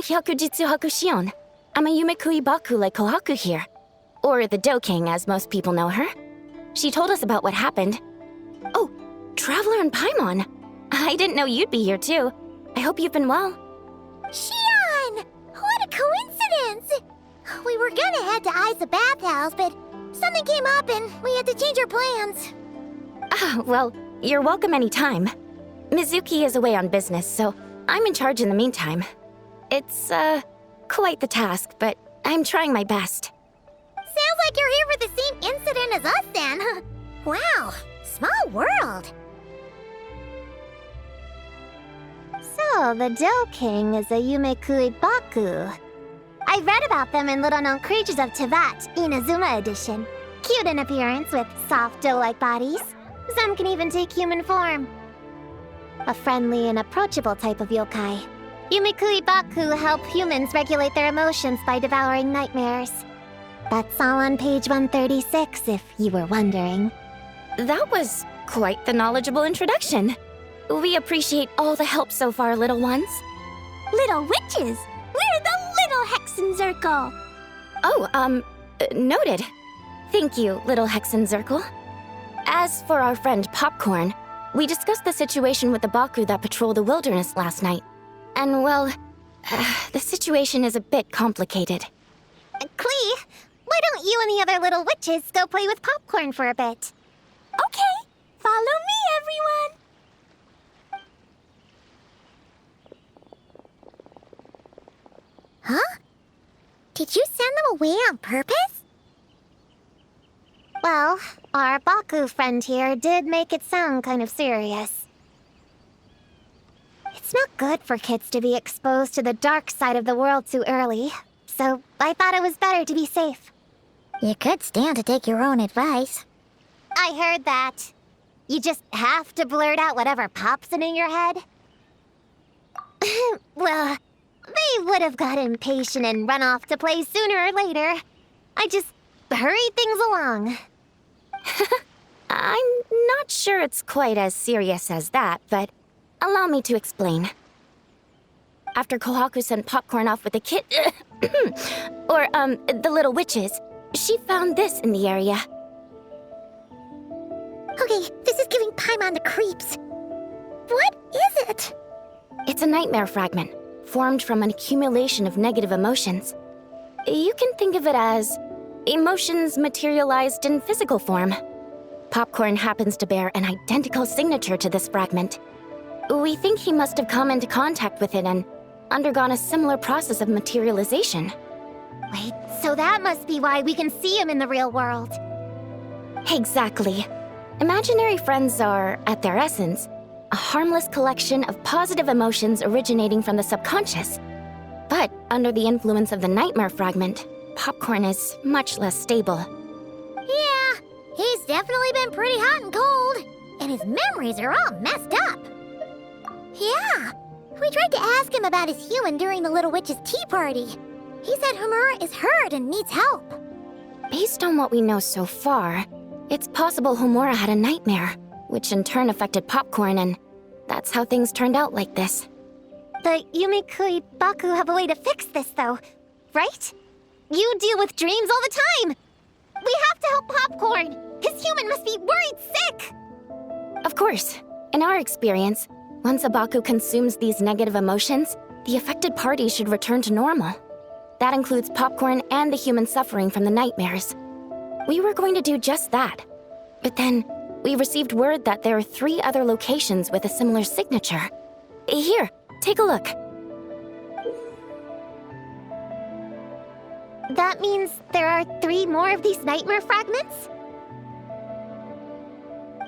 Hyakujitsu Hakushion. I'm a Yumekui Baku like Kohaku here. Or the Doking, as most people know her. She told us about what happened. Oh, Traveler and Paimon. I didn't know you'd be here too. I hope you've been well. Shion! What a coincidence! We were gonna head to Aiza bathhouse, but something came up and we had to change our plans. Ah, well, you're welcome anytime. Mizuki is away on business, so I'm in charge in the meantime. It's, quite the task, but I'm trying my best. Sounds like you're here for the same incident as us then. Wow, small world. So, the Doking is a Yumekui Baku. I read about them in Little Known Creatures of Teyvat, Inazuma edition. Cute in appearance with soft dough-like bodies. Some can even take human form. A friendly and approachable type of yokai. Yumekui Baku help humans regulate their emotions by devouring nightmares. That's all on page 136, if you were wondering. That was quite the knowledgeable introduction. We appreciate all the help so far, little ones. Little witches! We're the Little Hexenzirkel! Oh, noted. Thank you, little Hexenzirkel. As for our friend Popcorn, we discussed the situation with the Baku that patrol the wilderness last night. And, well, the situation is a bit complicated. Klee, why don't you and the other little witches go play with Popcorn for a bit? Okay, follow me, everyone! Huh? Did you send them away on purpose? Well, our Baku friend here did make it sound kind of serious. It's not good for kids to be exposed to the dark side of the world too early, so I thought it was better to be safe. You could stand to take your own advice. I heard that. You just have to blurt out whatever pops in your head. Well, they would have got impatient and run off to play sooner or later. I just hurried things along. I'm not sure it's quite as serious as that, but allow me to explain. After Kohaku sent Popcorn off with the kid... the little witches, she found this in the area. Okay, this is giving Paimon the creeps. What is it? It's a nightmare fragment, formed from an accumulation of negative emotions. You can think of it as emotions materialized in physical form. Popcorn happens to bear an identical signature to this fragment. We think he must have come into contact with it and undergone a similar process of materialization. Wait, so that must be why we can see him in the real world. Exactly. Imaginary friends are, at their essence, a harmless collection of positive emotions originating from the subconscious. But under the influence of the nightmare fragment, Popcorn is much less stable. Yeah, he's definitely been pretty hot and cold, and his memories are all messed up. Yeah, we tried to ask him about his human during the Little Witch's tea party. He said Homura is hurt and needs help. Based on what we know so far, it's possible Homura had a nightmare, which in turn affected Popcorn, and that's how things turned out like this. The Yumekui Baku have a way to fix this, though, right? You deal with dreams all the time! We have to help Popcorn! His human must be worried sick! Of course. In our experience, once a Baku consumes these negative emotions, the affected party should return to normal. That includes Popcorn and the human suffering from the nightmares. We were going to do just that. But then, we received word that there are 3 other locations with a similar signature. Here, take a look. That means there are 3 more of these nightmare fragments?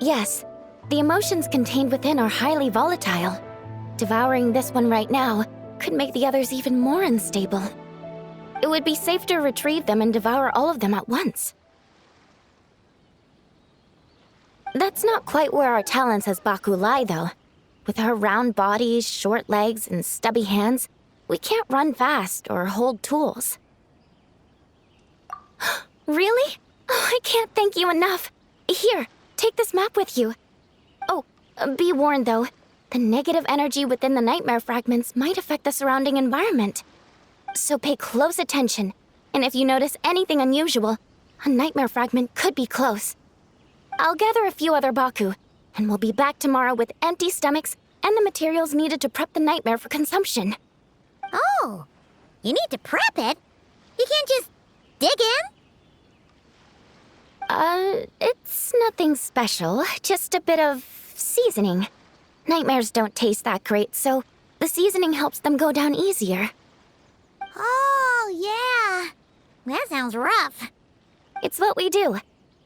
Yes. The emotions contained within are highly volatile. Devouring this one right now could make the others even more unstable. It would be safe to retrieve them and devour all of them at once. That's not quite where our talents as Baku lie, though. With our round bodies, short legs, and stubby hands, we can't run fast or hold tools. Really? Oh, I can't thank you enough. Here, take this map with you. Oh, be warned though, the negative energy within the nightmare fragments might affect the surrounding environment. So pay close attention, and if you notice anything unusual, a nightmare fragment could be close. I'll gather a few other Baku, and we'll be back tomorrow with empty stomachs and the materials needed to prep the nightmare for consumption. Oh, you need to prep it? You can't just dig in? It's nothing special, just a bit of seasoning. Nightmares don't taste that great, so the seasoning helps them go down easier. Oh, yeah. That sounds rough. It's what we do.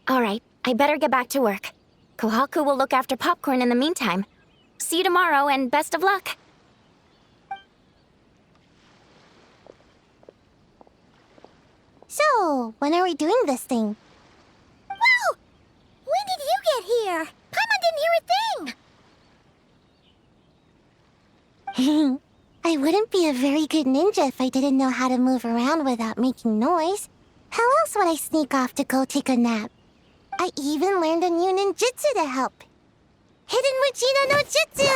All right, I better get back to work. Kohaku will look after Popcorn in the meantime. See you tomorrow, and best of luck. So, when are we doing this thing? Whoa! When did you get here? Paimon didn't hear a thing! I wouldn't be a very good ninja if I didn't know how to move around without making noise. How else would I sneak off to go take a nap? I even learned a new ninjutsu to help. Hidden Wujina no Jutsu!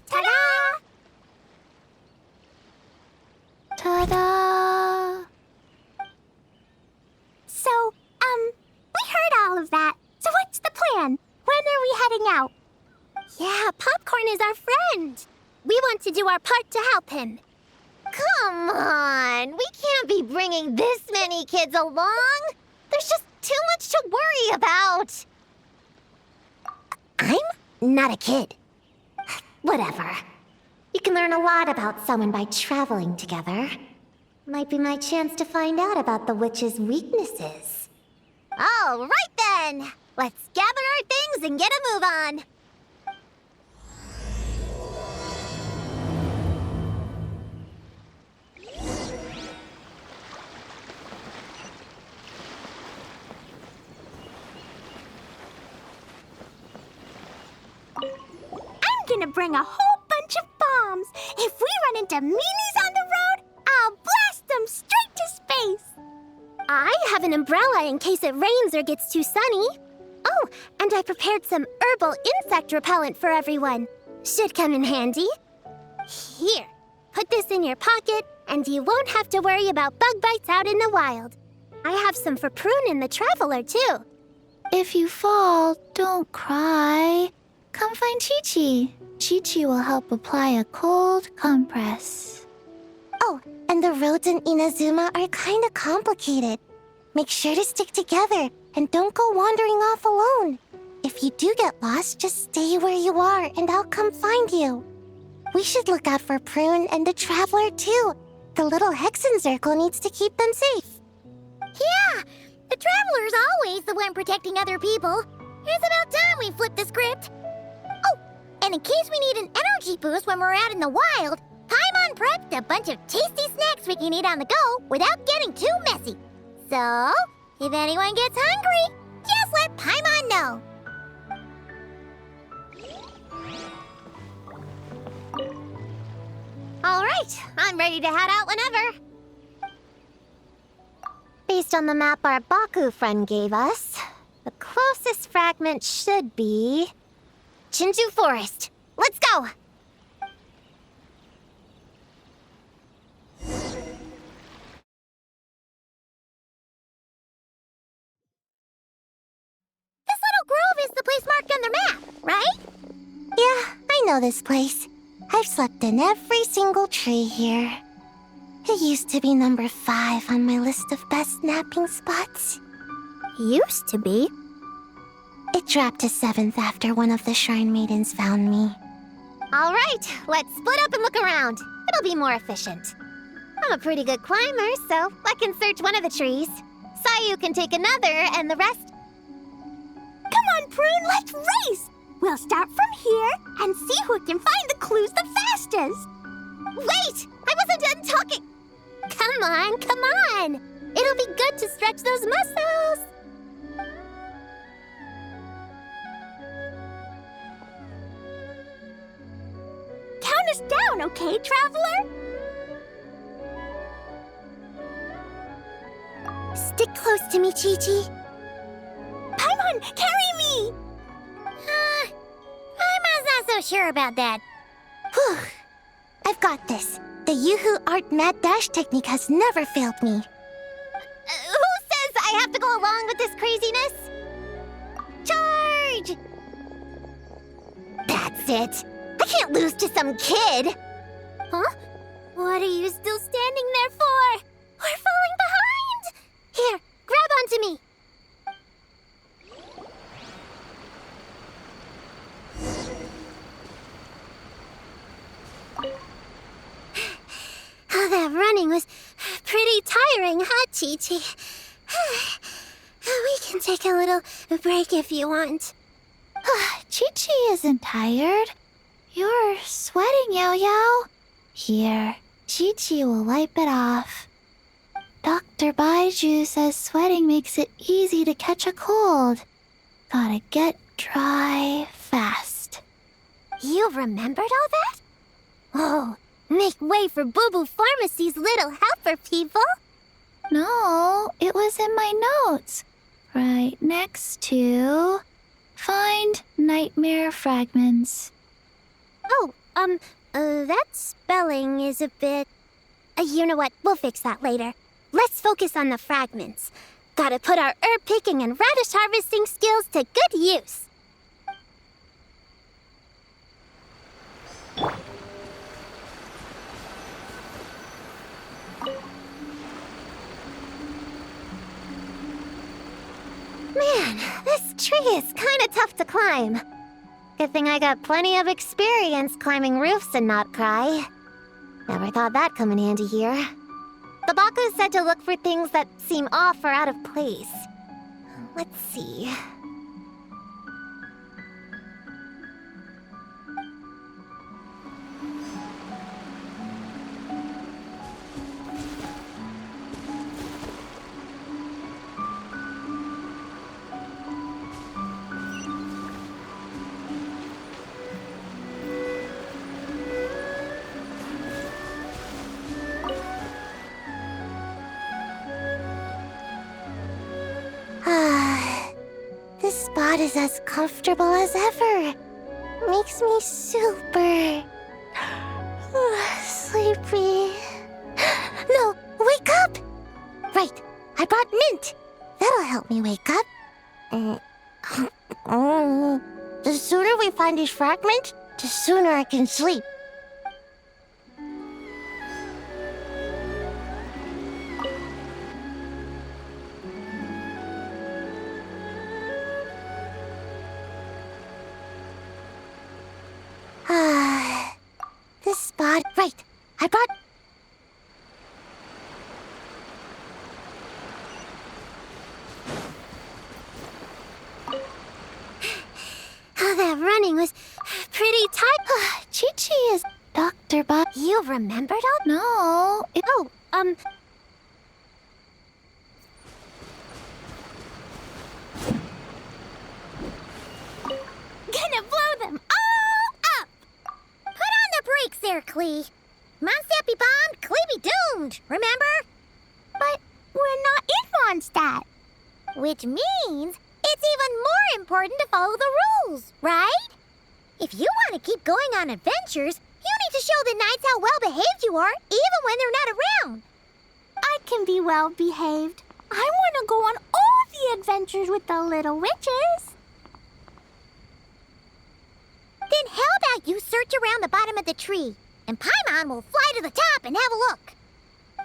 Ta-da! Ta-da! So, we heard all of that. So what's the plan? When are we heading out? Yeah, Popcorn is our friend. We want to do our part to help him. Come on! We can't be bringing this many kids along! There's just too much to worry about! I'm not a kid. Whatever. You can learn a lot about someone by traveling together. Might be my chance to find out about the witch's weaknesses. All right then! Let's gather our things and get a move on! I'm gonna bring a whole bunch of bombs. If we run into meanies on the road, I'll blast them straight to space. I have an umbrella in case it rains or gets too sunny. Oh, and I prepared some herbal insect repellent for everyone. Should come in handy. Here, put this in your pocket, and you won't have to worry about bug bites out in the wild. I have some for Prune in the Traveler, too. If you fall, don't cry. Come find Chi-Chi. Chi-Chi will help apply a cold compress. Oh, and the roads in Inazuma are kinda complicated. Make sure to stick together and don't go wandering off alone. If you do get lost, just stay where you are and I'll come find you. We should look out for Prune and the Traveler too. The little Hexen Circle needs to keep them safe. Yeah, the Traveler's always the one protecting other people. It's about time we flipped the script. Oh, and in case we need an energy boost when we're out in the wild, Paimon prepped a bunch of tasty snacks we can eat on the go without getting too messy. So, if anyone gets hungry, just let Paimon know. All right, I'm ready to head out whenever. Based on the map our Baku friend gave us, the closest fragment should be Chinju Forest. Let's go! This little grove is the place marked on the map, right? Yeah, I know this place. I've slept in every single tree here. It used to be number 5 on my list of best napping spots. Used to be? It dropped to 7th after one of the Shrine Maidens found me. All right, let's split up and look around. It'll be more efficient. I'm a pretty good climber, so I can search one of the trees. Sayu can take another, and the rest... Come on, Prune, let's race! We'll start from here and see who can find the clues the fastest. Wait! I wasn't done talking! Come on, come on! It'll be good to stretch those muscles! Count us down, okay, Traveler? Stick close to me, Chi-Chi. Paimon, carry me! Paimon's not so so sure about that. Whew. I've got this. The Yoo-hoo Art Mad Dash technique has never failed me. Who says I have to go along with this craziness? Charge! That's it. I can't lose to some kid. Huh? What are you still standing there for? We're falling behind! Here, grab onto me. Oh, that running was pretty tiring, huh, Chi-Chi? We can take a little break if you want. Chi-Chi isn't tired. You're sweating, Yao-Yao. Here, Chi-Chi will wipe it off. Dr. Baiju says sweating makes it easy to catch a cold. Gotta get dry fast. You remembered all that? Oh, make way for Boo Boo Pharmacy's little helper, people. No, it was in my notes. Right next to... Find nightmare fragments. Oh, that spelling is a bit... you know what? We'll fix that later. Let's focus on the fragments. Gotta put our herb picking and radish harvesting skills to good use. Man, this tree is kinda tough to climb. Good thing I got plenty of experience climbing roofs and not cry. Never thought that'd come in handy here. The Baku said to look for things that seem off or out of place. Let's see. This spot is as comfortable as ever. Makes me super sleepy. No, wake up! Right, I brought mint. That'll help me wake up. The sooner we find these fragments, the sooner I can sleep. This spot... Right, I brought... Oh, that running was pretty tight. Chi-Chi is Dr. Ba... You remembered all... No, it... Oh, Gonna blow them all up! Put on the brakes there, Klee. Mondstadt be bombed, Klee be doomed, remember? But we're not in Mondstadt. Which means it's even more important to follow the rules, right? If you want to keep going on adventures, you need to show the knights how well-behaved you are, even when they're not around. I can be well-behaved. I want to go on all the adventures with the little witches. Then how about you search around the bottom of the tree, and Paimon will fly to the top and have a look.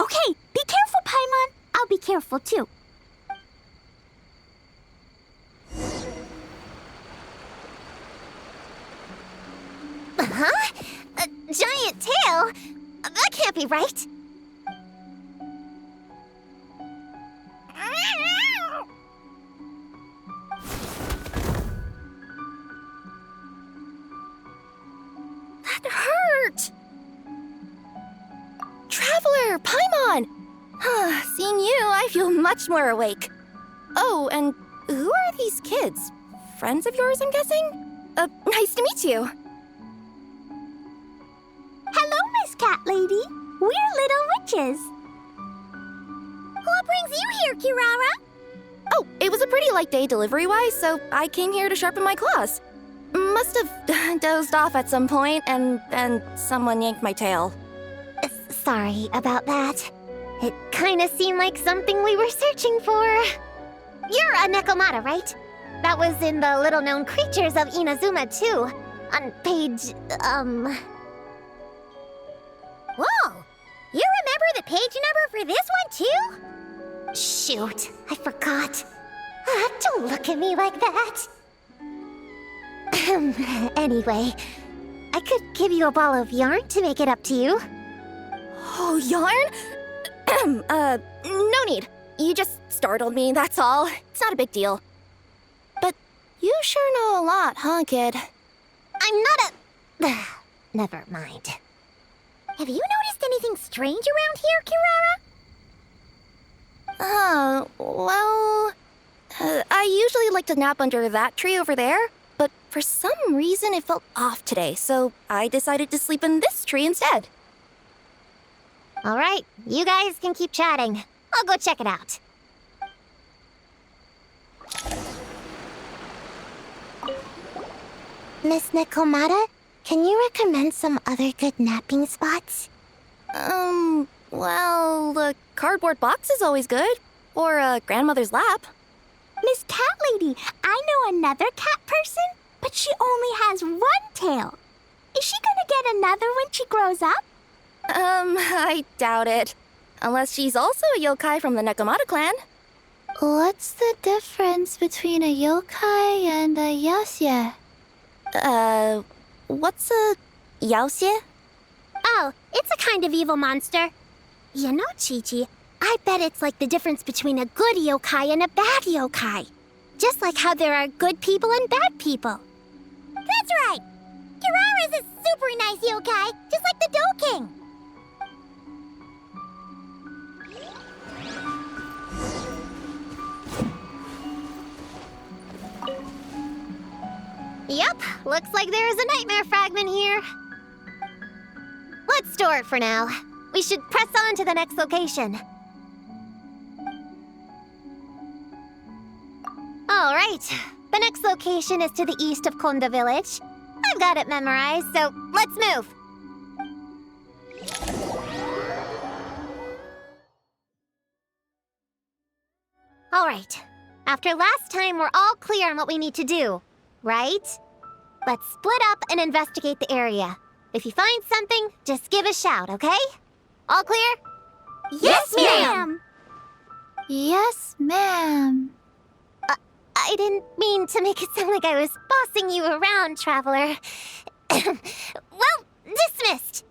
Okay, be careful, Paimon. I'll be careful, too. Huh? A giant tail? That can't be right. That hurt! Traveler, Paimon! Seeing you, I feel much more awake. Oh, and who are these kids? Friends of yours, I'm guessing? Nice to meet you. Hello, Miss Cat Lady. We're little witches. What brings you here, Kirara? Oh, it was a pretty light day delivery-wise, so I came here to sharpen my claws. must have dozed off at some point, and then someone yanked my tail. Sorry about that. It kinda seemed like something we were searching for. You're a Nekomata, right? That was in the little-known creatures of Inazuma, too. On page, Whoa! You remember the page number for this one, too? Shoot, I forgot. Don't look at me like that. Anyway, I could give you a ball of yarn to make it up to you. Oh, yarn? No need. You just startled me, that's all. It's not a big deal. But you sure know a lot, huh, kid? I'm not a... Never mind. Have you noticed anything strange around here, Kirara? I usually like to nap under that tree over there, but for some reason it felt off today, so I decided to sleep in this tree instead. All right, you guys can keep chatting. I'll go check it out. Miss Nekomata, can you recommend some other good napping spots? Well, the cardboard box is always good. Or a grandmother's lap. Miss Cat Lady, I know another cat person, but she only has one tail. Is she gonna get another when she grows up? I doubt it. Unless she's also a yokai from the Nekomata clan. What's the difference between a yokai and a yaoxie? What's a yaoxie? Oh, it's a kind of evil monster. You know, Chi-Chi, I bet it's like the difference between a good yokai and a bad yokai. Just like how there are good people and bad people. That's right! Kirara's a super nice yokai, just like the Dough King. Yep, looks like there is a nightmare fragment here. Let's store it for now. We should press on to the next location. All right, the next location is to the east of Konda Village. I've got it memorized, so let's move. All right, after last time, we're all clear on what we need to do, right? Let's split up and investigate the area. If you find something, just give a shout, okay? All clear? Yes, ma'am! Yes, ma'am. I didn't mean to make it sound like I was bossing you around, traveler. Well, dismissed!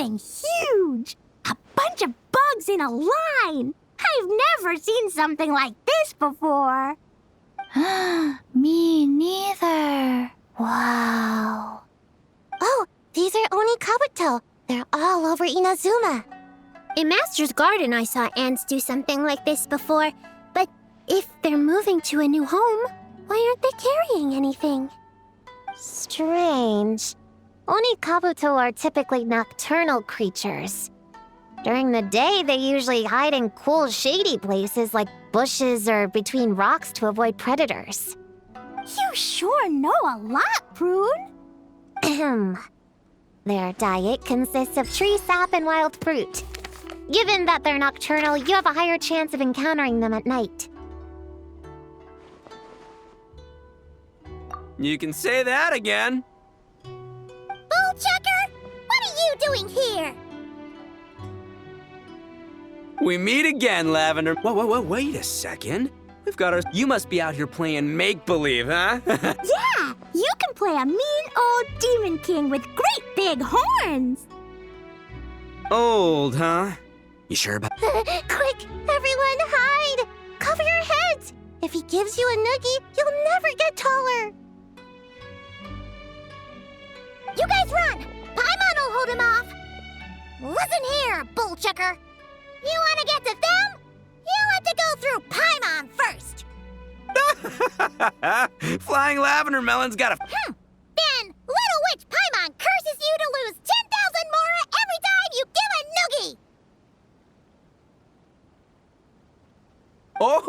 getting huge! A bunch of bugs in a line! I've never seen something like this before! Me neither. Wow. Oh, these are Onikabuto. They're all over Inazuma. In Master's Garden, I saw ants do something like this before. But if they're moving to a new home, why aren't they carrying anything? Strange. Onikabuto are typically nocturnal creatures. During the day, they usually hide in cool, shady places like bushes or between rocks to avoid predators. You sure know a lot, Prune. Ahem. Their diet consists of tree sap and wild fruit. Given that they're nocturnal, you have a higher chance of encountering them at night. You can say that again. Bullchucker, what are you doing here? We meet again, Lavender. Whoa, wait a second. We've got our... You must be out here playing make-believe, huh? Yeah, you can play a mean old demon king with great big horns. Old, huh? You sure about... Quick, everyone hide! Cover your heads! If he gives you a noogie, you'll never get taller. You guys run! Paimon will hold him off! Listen here, bullchucker! You want to get to them? You have to go through Paimon first! Flying lavender melon's got a... Then, Little Witch Paimon curses you to lose 10,000 Mora every time you give a noogie! Oh!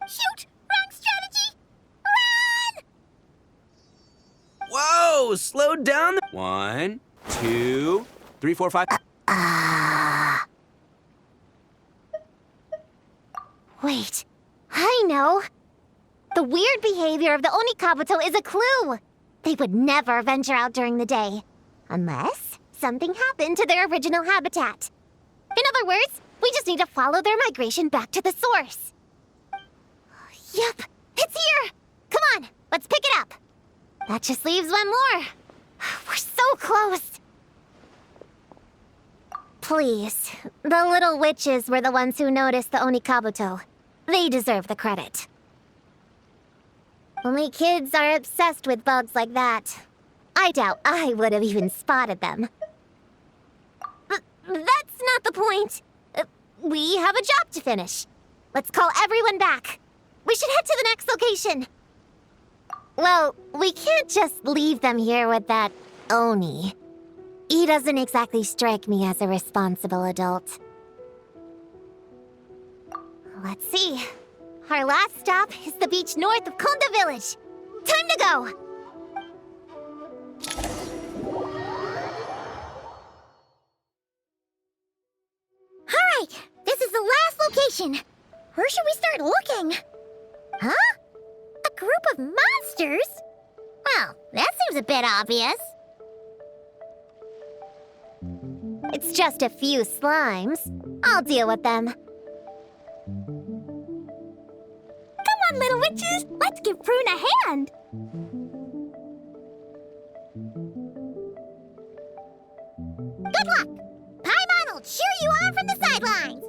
Shoot! Wrong strategy! Run! Whoa! Slow down. 1, 2, 3, 4, 5. Wait, I know. The weird behavior of the Onikabuto is a clue. They would never venture out during the day, unless something happened to their original habitat. In other words, we just need to follow their migration back to the source. Yup, it's here! Come on, let's pick it up. That just leaves one more. We're so close. Please, the little witches were the ones who noticed the Onikabuto. They deserve the credit. Only kids are obsessed with bugs like that. I doubt I would have even spotted them. But that's not the point. We have a job to finish. Let's call everyone back. We should head to the next location. Well, we can't just leave them here with that Oni. He doesn't exactly strike me as a responsible adult. Let's see. Our last stop is the beach north of Konda Village. Time to go! Alright, this is the last location. Where should we start looking? Huh? A group of monsters? Well, that seems a bit obvious. It's just a few slimes. I'll deal with them. Come on, little witches! Let's give Prune a hand! Good luck! Paimon will cheer you on from the sidelines!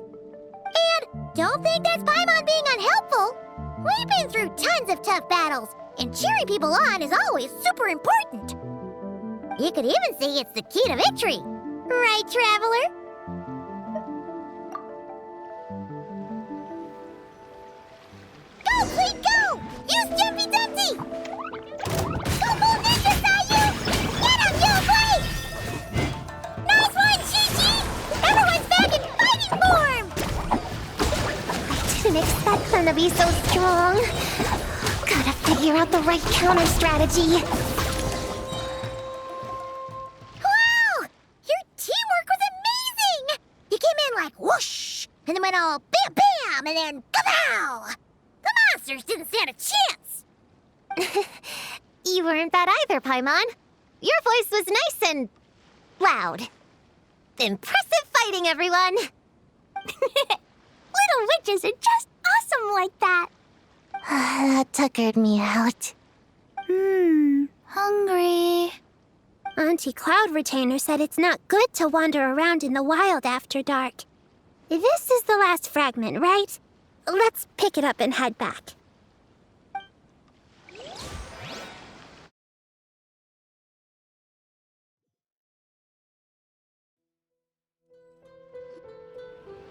And don't think that's Paimon being unhelpful! We've been through tons of tough battles, and cheering people on is always super important! You could even say it's the key to victory! Right, Traveler? Go, Queen, go! Use Jumpy Dumpty! Go, Moon Ninja Sayu! Get him, Yoplay! Nice one, Chi-Chi! Everyone's back in fighting form! I didn't expect them to be so strong. Gotta figure out the right counter strategy. And then went all bam bam and then kapow! The monsters didn't stand a chance! You weren't bad either, Paimon. Your voice was nice and loud. Impressive fighting, everyone! Little witches are just awesome like that! That tuckered me out. Hungry. Auntie Cloud Retainer said it's not good to wander around in the wild after dark. This is the last fragment, right? Let's pick it up and head back.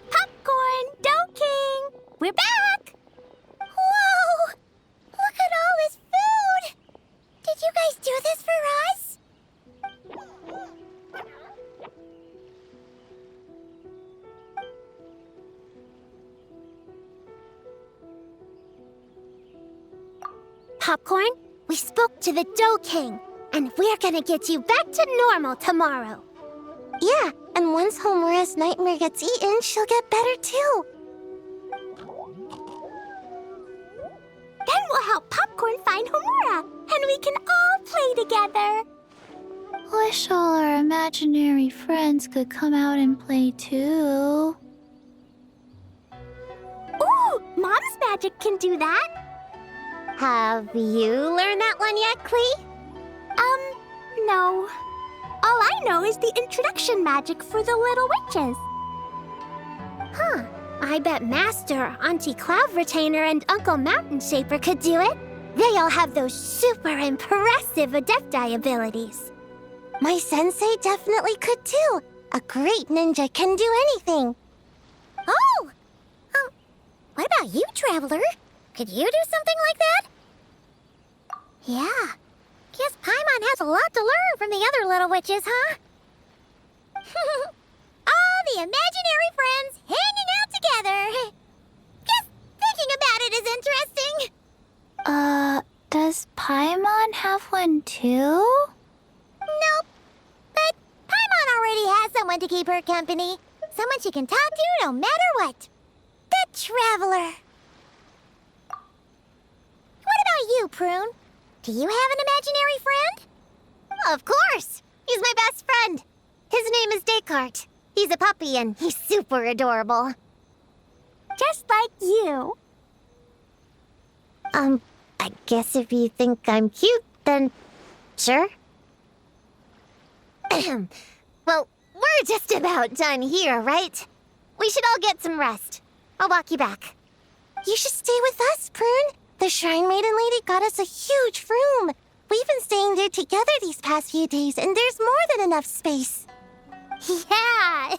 Popcorn, Dough King! We're back! Whoa! Look at all this food! Did you guys do this for us? Popcorn, we spoke to the Dough King, and we're gonna get you back to normal tomorrow. Yeah, and once Homura's nightmare gets eaten, she'll get better too. Then we'll help Popcorn find Homura, and we can all play together. Wish all our imaginary friends could come out and play too. Ooh, Mom's magic can do that. Have you learned that one yet, Klee? No. All I know is the introduction magic for the little witches. Huh. I bet Master, Auntie Cloud Retainer, and Uncle Mountain Shaper could do it. They all have those super impressive Adepti abilities. My sensei definitely could too. A great ninja can do anything. Oh! What about you, Traveler? Could you do something like that? Yeah. Guess Paimon has a lot to learn from the other little witches, huh? All the imaginary friends hanging out together. Guess thinking about it is interesting. Does Paimon have one too? Nope. But Paimon already has someone to keep her company. Someone she can talk to no matter what. The Traveler. What about you, Prune? Do you have an imaginary friend? Of course! He's my best friend. His name is Descartes. He's a puppy and he's super adorable. Just like you. I guess if you think I'm cute, then sure. Well, we're just about done here, right? We should all get some rest. I'll walk you back. You should stay with us, Prune. The Shrine Maiden Lady got us a huge room. We've been staying there together these past few days, and there's more than enough space. Yeah!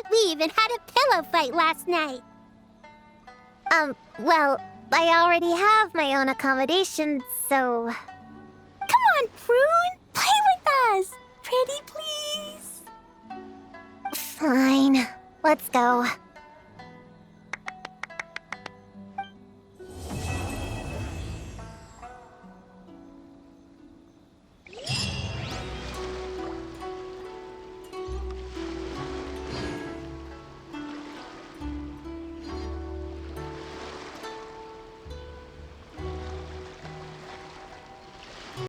We even had a pillow fight last night. Well, I already have my own accommodation, so... Come on, Prune! Play with us! Pretty please! Fine. Let's go.